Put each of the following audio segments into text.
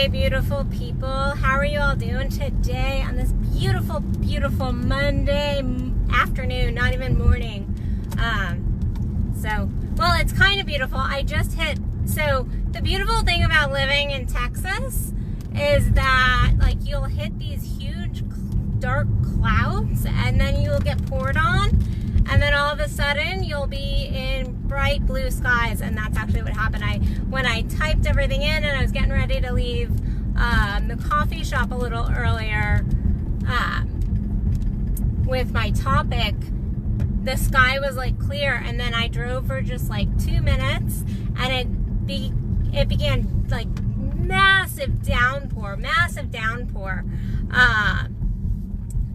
Hey, beautiful people. How are you all doing today on this beautiful, beautiful Monday afternoon, not even morning? Well, it's kind of beautiful. So the beautiful thing about living in Texas is that, like, you'll hit these huge dark clouds and then you'll get poured on, and then all of a sudden you'll be in bright blue skies. And that's actually what happened. When I typed everything in and I was getting ready to leave the coffee shop a little earlier with my topic, the sky was like clear, and then I drove for just like 2 minutes and it began like massive downpour.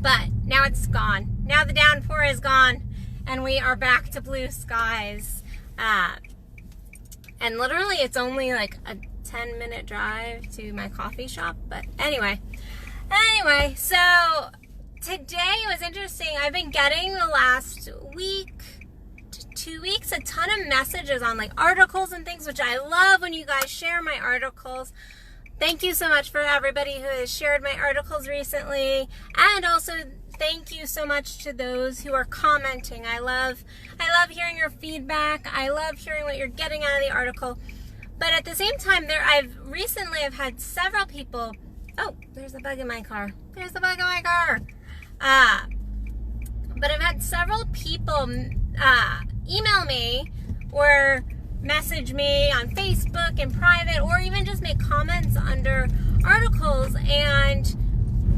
But now it's gone. Now the downpour is gone and we are back to blue skies. And literally it's only like a 10-minute drive to my coffee shop. But anyway, so today was interesting. I've been getting the last week to 2 weeks a ton of messages on like articles and things, which I love when you guys share my articles. Thank you so much for everybody who has shared my articles recently, and also thank you so much to those who are commenting. I love hearing your feedback. I love hearing what you're getting out of the article. But at the same time, I've had several people. Oh, there's a bug in my car. But I've had several people email me or message me on Facebook in private, or even just make comments under articles, and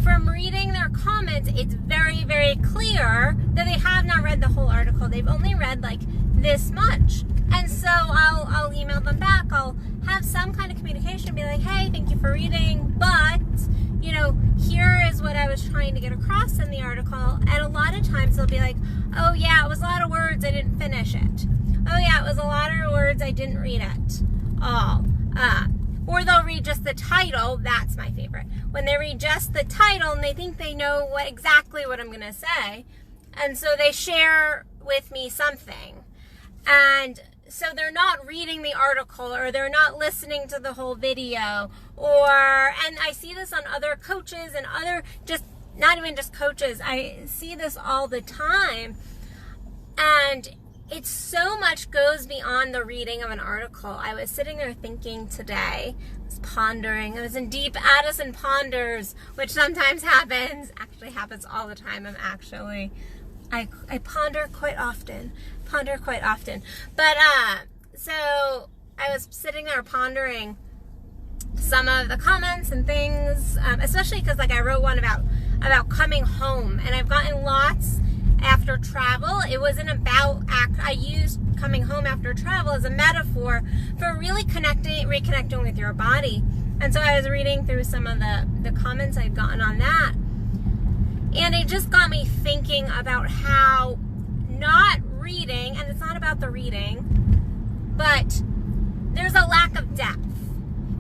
from reading their comments, it's very, very clear that they have not read the whole article. They've only read like this much. And so I'll email them back. I'll have some kind of communication, be like, hey, thank you for reading, but here is what I was trying to get across in the article. And a lot of times they'll be like, oh yeah, it was a lot of words, I didn't finish it. Oh yeah, it was a lot of words, I didn't read it all. Or they'll read just the title. That's my favorite. When they read just the title and they think they know exactly what I'm going to say. And so they share with me something. And so they're not reading the article, or they're not listening to the whole video. And I see this on other coaches and not even just coaches. I see this all the time. And it's so much goes beyond the reading of an article. I was sitting there thinking today, I was pondering. I was in deep Addison ponders, which sometimes happens. Actually happens all the time. I ponder quite often. But so I was sitting there pondering some of the comments and things, especially because like I wrote one about coming home, and I've gotten lots after travel. It wasn't about I used coming home after travel as a metaphor for really reconnecting with your body. And so I was reading through some of the comments I'd gotten on that, and it just got me thinking about how not reading, and it's not about the reading, but there's a lack of depth.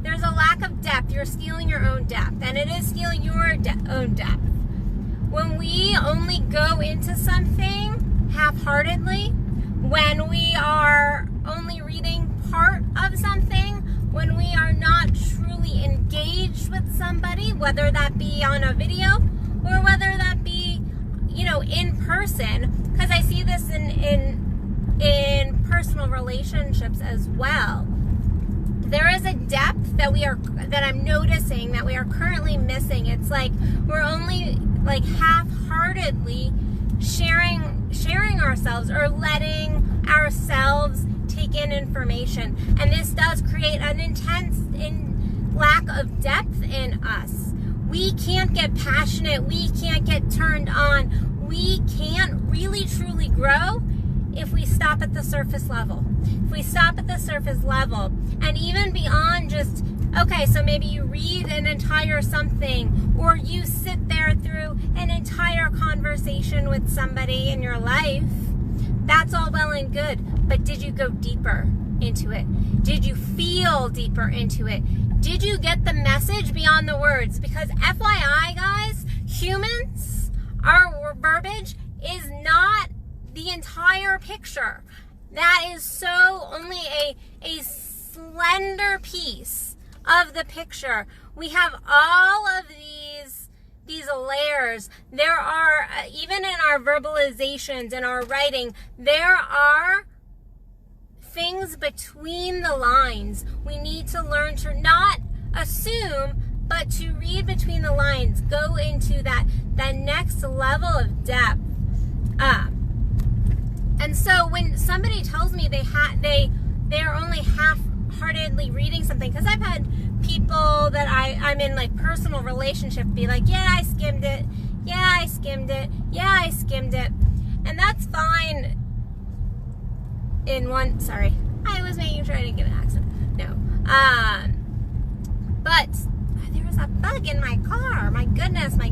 There's a lack of depth. You're stealing your own depth, and it is stealing your own depth. When we only go into something half-heartedly, when we are only reading part of something, when we are not truly engaged with somebody, whether that be on a video or whether that be, in person, because I see this in personal relationships as well. There is a depth that I'm noticing that we are currently missing. It's like we're only like half-heartedly sharing ourselves, or letting ourselves take in information. And this does create an intense lack of depth in us. We can't get passionate. We can't get turned on. We can't really truly grow if we stop at the surface level. If we stop at the surface level, and even beyond just, okay, so maybe you read an entire something, or you sit there through an entire conversation with somebody in your life, that's all well and good, but did you go deeper into it? Did you feel deeper into it? Did you get the message beyond the words? Because FYI, guys, humans, our verbiage is not the entire picture. That is so only a slender piece of the picture. We have all of these layers. There are, even in our verbalizations, in our writing, there are things between the lines. We need to learn to not assume, but to read between the lines, go into that next level of depth. And so when somebody tells me they're only half-heartedly reading something, because I've had people that I'm in like personal relationship be like, yeah, I skimmed it, yeah, I skimmed it, yeah, I skimmed it, and that's fine. Sorry, I was making sure I didn't get an accident. No, but there was a bug in my car. My goodness. The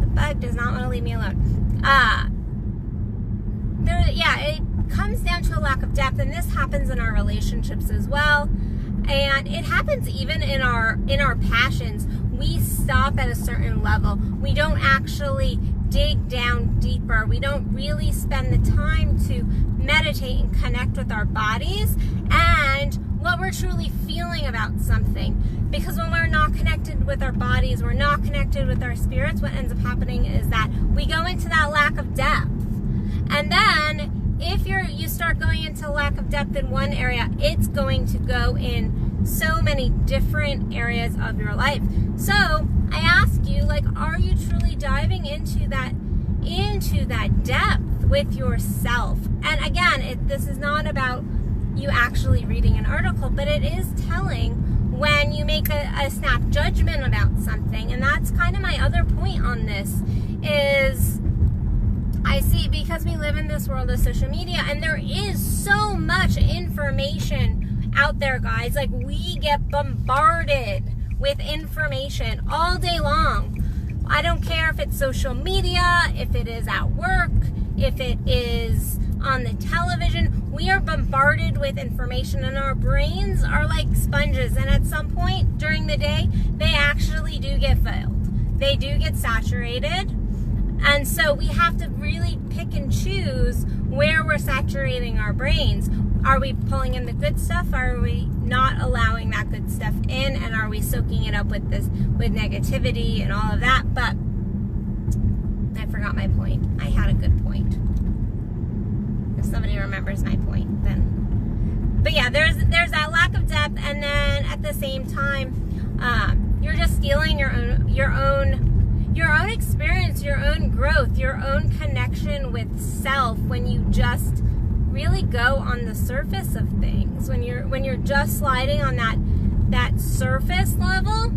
bug does not want to leave me alone. It comes down to a lack of depth, and this happens in our relationships as well. And it happens even in our passions. We stop at a certain level. We don't actually dig down deeper. We don't really spend the time to meditate and connect with our bodies and what we're truly feeling about something. Because when we're not connected with our bodies, we're not connected with our spirits, what ends up happening is that we go into that lack of depth. And then if you start going into lack of depth in one area, it's going to go in so many different areas of your life. So I ask you, like, are you truly diving into that depth with yourself? And again, this is not about you actually reading an article, but it is telling when you make a snap judgment about something. And that's kind of my other point on this is I see, because we live in this world of social media, and there is so much information out there, guys. Like, we get bombarded with information all day long. I don't care if it's social media, if it is at work, if it is on the television. We are bombarded with information, and our brains are like sponges, and at some point during the day, they actually do get filled. They do get saturated. And so we have to really pick and choose where we're saturating our brains. Are we pulling in the good stuff? Are we not allowing that good stuff in? And are we soaking it up with negativity and all of that? But I forgot my point. I had a good point. If somebody remembers my point, then. But yeah, there's that lack of depth, and then at the same time, you're just stealing your own experience, your own growth, your own connection with self when you just really go on the surface of things. When you're just sliding on that surface level,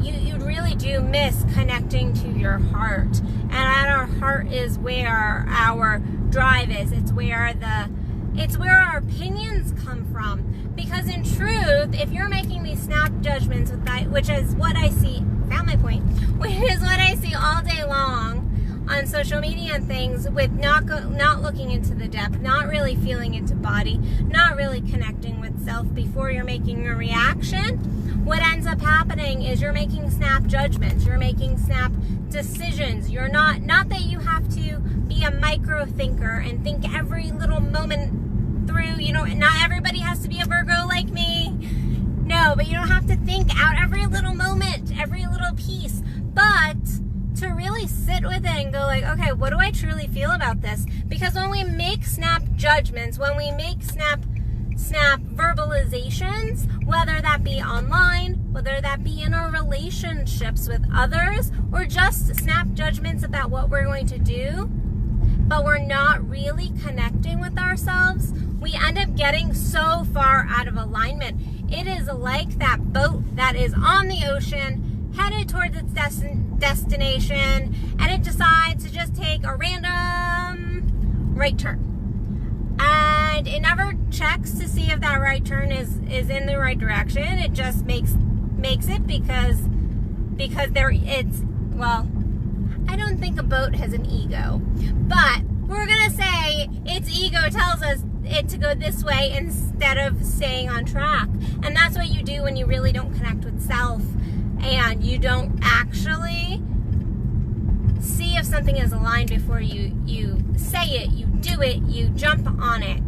you really do miss connecting to your heart. And at our heart is where our drive is. It's where our opinions come from. Because in truth, if you're making these snap judgments with that, which is what I see, found my point, which is what I see all day long on social media and things, with not looking into the depth, not really feeling into body, not really connecting with self before you're making a reaction, what ends up happening is you're making snap judgments, you're making snap decisions. You're not that you have to be a micro thinker and think every little moment through, not everybody has to be a Virgo like me. No, but you don't have to think out every little moment, every little piece, but to really sit with it and go like, okay, what do I truly feel about this? Because when we make snap judgments, when we make snap verbalizations, whether that be online, whether that be in our relationships with others, or just snap judgments about what we're going to do, but we're not really connecting with ourselves, we end up getting so far out of alignment. It is like that boat that is on the ocean, headed towards its destination, and it decides to just take a random right turn. And it never checks to see if that right turn is in the right direction. It just makes it because I don't think a boat has an ego, but we're gonna say its ego tells us it to go this way instead of staying on track. And that's what you do when you really don't connect with self and you don't actually see if something is aligned before you say it, you do it, you jump on it.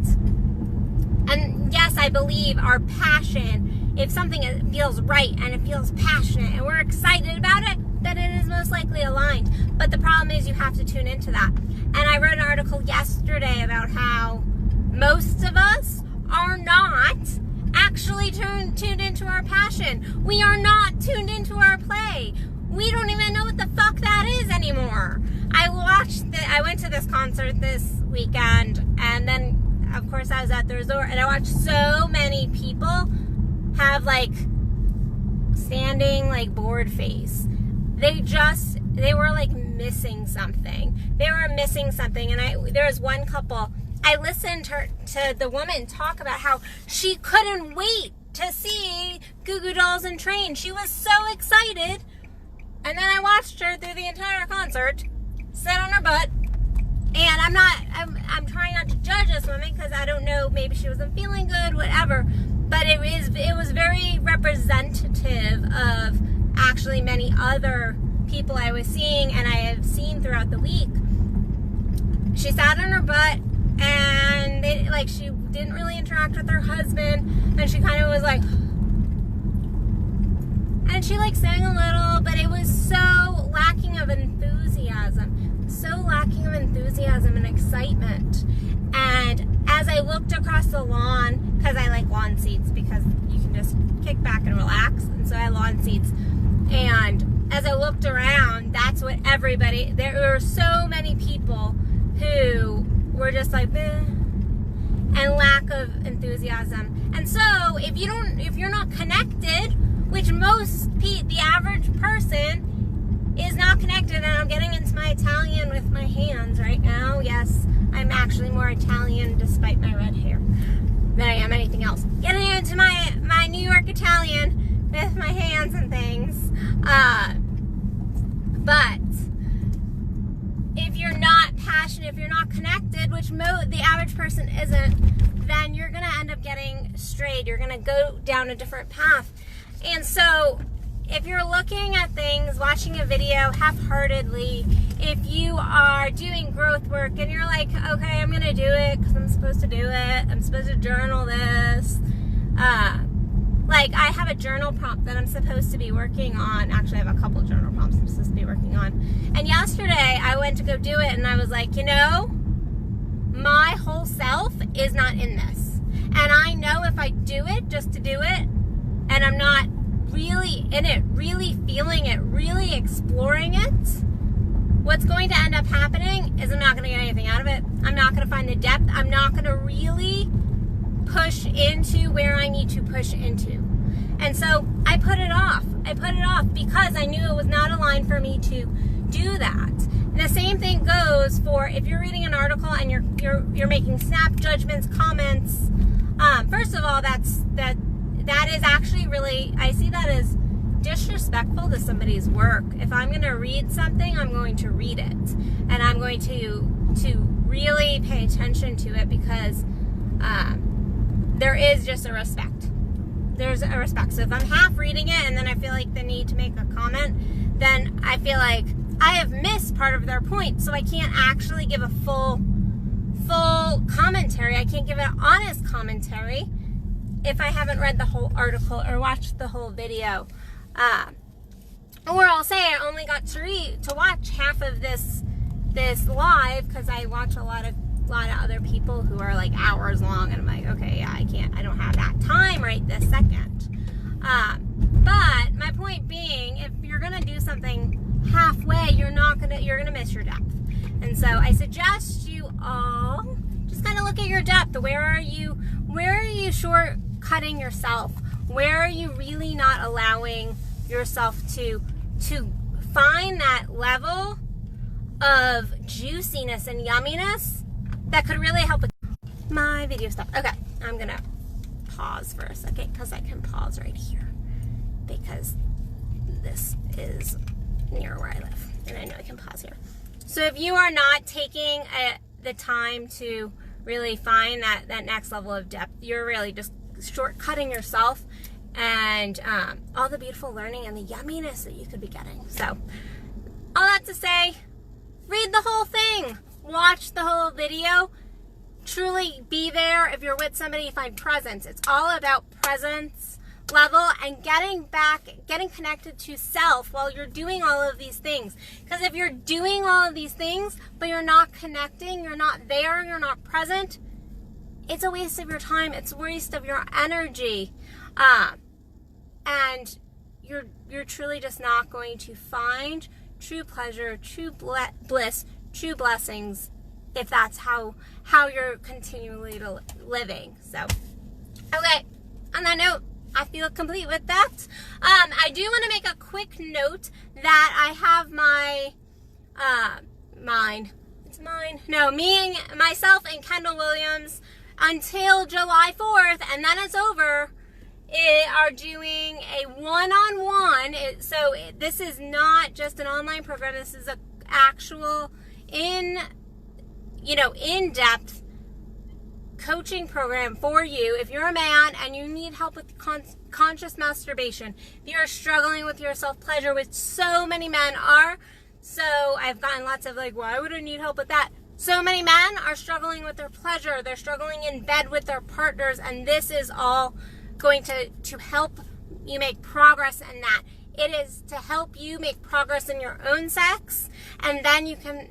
And yes, I believe our passion, if something feels right and it feels passionate and we're excited about it, then it is most likely aligned. But the problem is you have to tune into that. And I wrote an article yesterday about how most of us are not actually tuned into our passion. We are not tuned into our play. We don't even know what the fuck that is anymore. I went to this concert this weekend, and then of course I was at the resort, and I watched so many people have like standing like bored face. They were like missing something. They were missing something. And there was one couple, I listened to the woman talk about how she couldn't wait to see Goo Goo Dolls and Train. She was so excited. And then I watched her through the entire concert, sit on her butt. And I'm trying not to judge this woman because I don't know, maybe she wasn't feeling good, whatever. But it was very representative of actually many other people I was seeing and I have seen throughout the week. She sat on her butt and she didn't really interact with her husband, and she kind of was like, and she like sang a little, but it was so lacking of enthusiasm, and excitement. And as I looked across the lawn, because I like lawn seats because you can just kick back and relax, and so I had lawn seats. And as I looked around, that's what there were so many people who were just like, eh, and lack of enthusiasm. And so if you're not connected, which the average person is not connected, and I'm getting into my Italian with my hands right now. Yes, I'm actually more Italian despite my red hair than I am anything else. Getting into my New York Italian with my hands and things. But if you're not passionate, if you're not connected, which the average person isn't, then you're going to end up getting strayed. You're going to go down a different path. And so if you're looking at things, watching a video half-heartedly, if you are doing growth work and you're like, okay, I'm going to do it because I'm supposed to do it, I'm supposed to journal this, like I have a journal prompt that I'm supposed to be working on. Actually, I have a couple journal prompts I'm supposed to be working on. And yesterday I went to go do it, and I was like, my whole self is not in this. And I know if I do it just to do it, and I'm not really in it, really feeling it, really exploring it, what's going to end up happening is I'm not going to get anything out of it. I'm not going to find the depth. I'm not going to really push into where I need to push into. And so I put it off. Because I knew it was not aligned for me to do that. And the same thing goes for if you're reading an article and you're making snap judgments, comments. First of all, that is actually really, I see that as disrespectful to somebody's work. If I'm going to read something, I'm going to read it, and I'm going to really pay attention to it because there is just a respect. There's a respect. So if I'm half reading it and then I feel like the need to make a comment, then I feel like I have missed part of their point. So I can't actually give a full commentary. I can't give an honest commentary if I haven't read the whole article or watched the whole video. Or I'll say I only got to watch half of this live because I watch a lot of other people who are like hours long, and I'm like, okay, yeah, I don't have that time right this second. But my point being, if you're gonna do something halfway, you're gonna miss your depth. And so I suggest you all just kind of look at your depth. Where are you shortcutting yourself? Where are you really not allowing yourself to find that level of juiciness and yumminess that could really help with my video stuff? Okay, I'm gonna pause for a second because I can pause right here because this is near where I live and I know I can pause here. So if you are not taking the time to really find that next level of depth, you're really just shortcutting yourself and all the beautiful learning and the yumminess that you could be getting. So all that to say, read the whole thing, watch the whole video, truly be there. If you're with somebody, find presence. It's all about presence level and getting connected to self while you're doing all of these things. Because if you're doing all of these things, but you're not connecting, you're not there, you're not present, it's a waste of your time. It's a waste of your energy. And you're truly just not going to find true pleasure, true bliss, true blessings if that's how you're continually living. So, okay, on that note, I feel complete with that. I do want to make a quick note that I have my, myself and Kendall Williams until July 4th, and then it's over, are doing a one-on-one. So this is not just an online program. This is an actual in-depth coaching program for you. If you're a man and you need help with conscious masturbation, if you're struggling with your self-pleasure, which so many men are, so I've gotten lots of like, why would I need help with that? So many men are struggling with their pleasure. They're struggling in bed with their partners, and this is all going to help you make progress in that. It is to help you make progress in your own sex, and then you can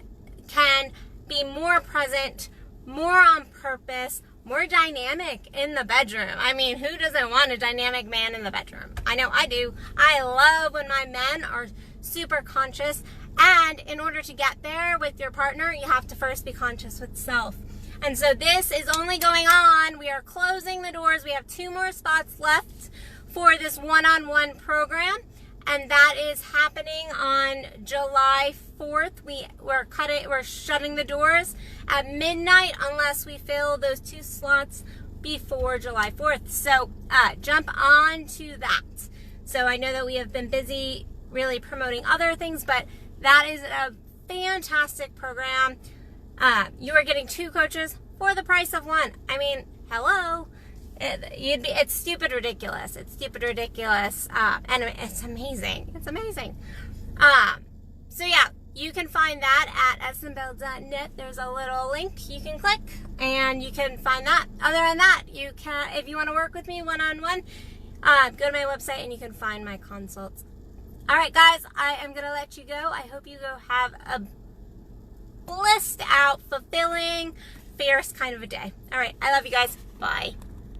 be more present, more on purpose, more dynamic in the bedroom. I mean, who doesn't want a dynamic man in the bedroom? I know I do. I love when my men are super conscious. And in order to get there with your partner, you have to first be conscious with self. And so this is only going on. We are closing the doors. We have 2 more spots left for this one-on-one program. And that is happening on July 4th. We're shutting the doors at midnight unless we fill those 2 slots before July 4th. So jump on to that. So I know that we have been busy really promoting other things, but that is a fantastic program. You are getting 2 coaches for the price of 1. I mean, hello. It's stupid ridiculous. It's stupid ridiculous. And it's amazing. It's amazing. So yeah, you can find that at addisonbell.net. There's a little link you can click and you can find that. Other than that, you can, if you want to work with me one-on-one, go to my website and you can find my consults. All right, guys, I am going to let you go. I hope you go have a blissed out, fulfilling, fierce kind of a day. All right, I love you guys. Bye.